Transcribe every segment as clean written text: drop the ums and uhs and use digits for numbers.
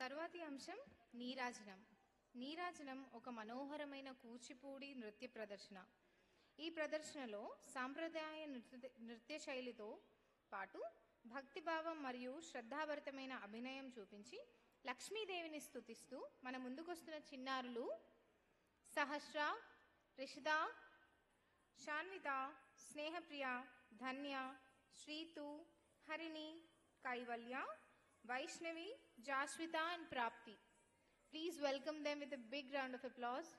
తరువాతి అంశం నీరాజనం. నీరాజనం ఒక మనోహరమైన కూచిపూడి నృత్య ప్రదర్శన. ఈ ప్రదర్శనలో సాంప్రదాయ నృత్య శైలితో పాటు భక్తిభావం మరియు శ్రద్ధాభరితమైన అభినయం చూపించి లక్ష్మీదేవిని స్తుతిస్తూ మన ముందుకొస్తున్న చిన్నారులు సహస్ర, రిషిత, శాన్విత, స్నేహప్రియ, ధన్య, Sritu, Harini, Kaivalya, Vaishnavi, జాస్విత and Prapti. Please welcome them with a big round of applause.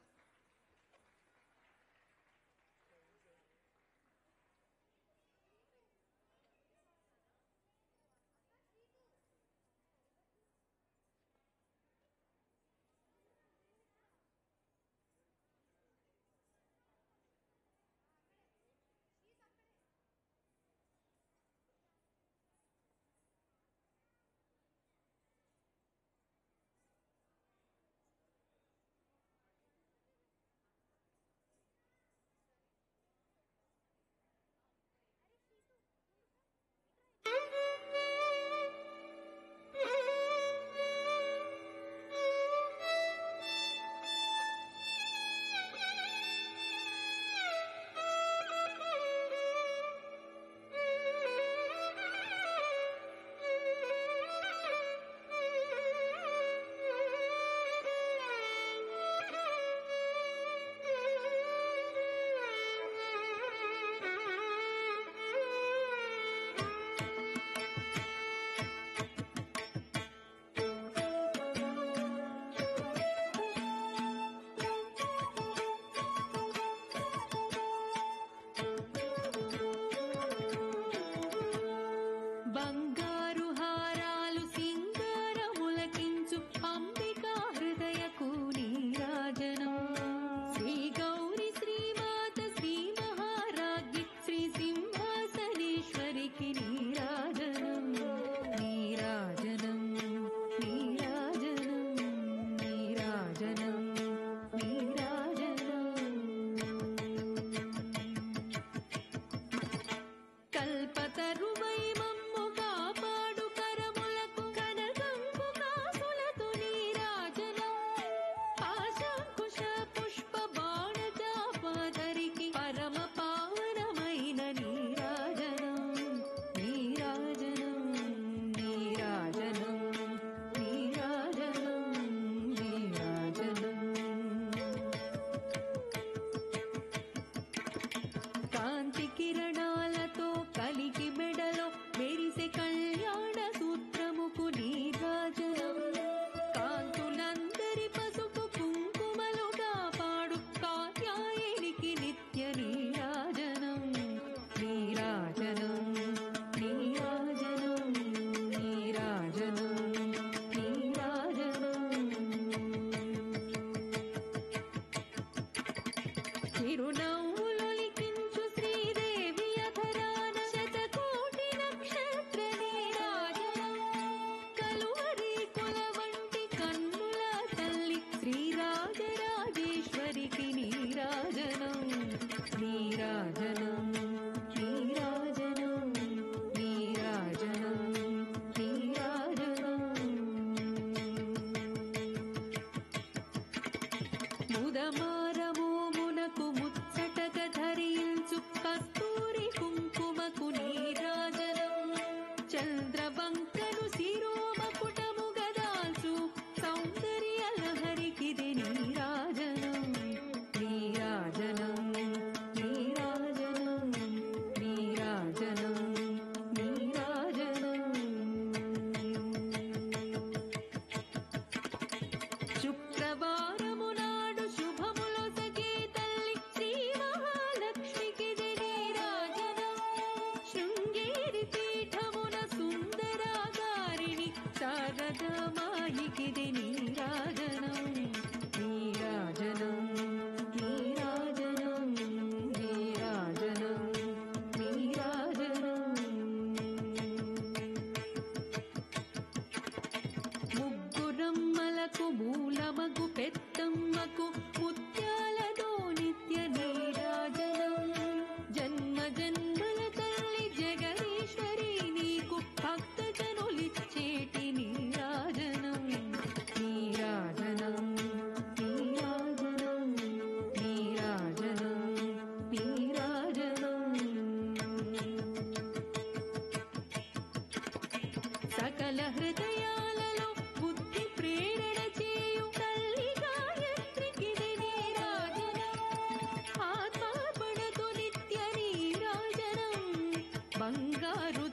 భక్త జనులిచ్చేటి నీరాజనం సకల హృదయాలలో బుద్ధి ప్రేరణ చేయు తల్లి గాయత్రికిది నీరాజనం ఆత్మార్పణతో నిత్య నీరాజనం బంగారు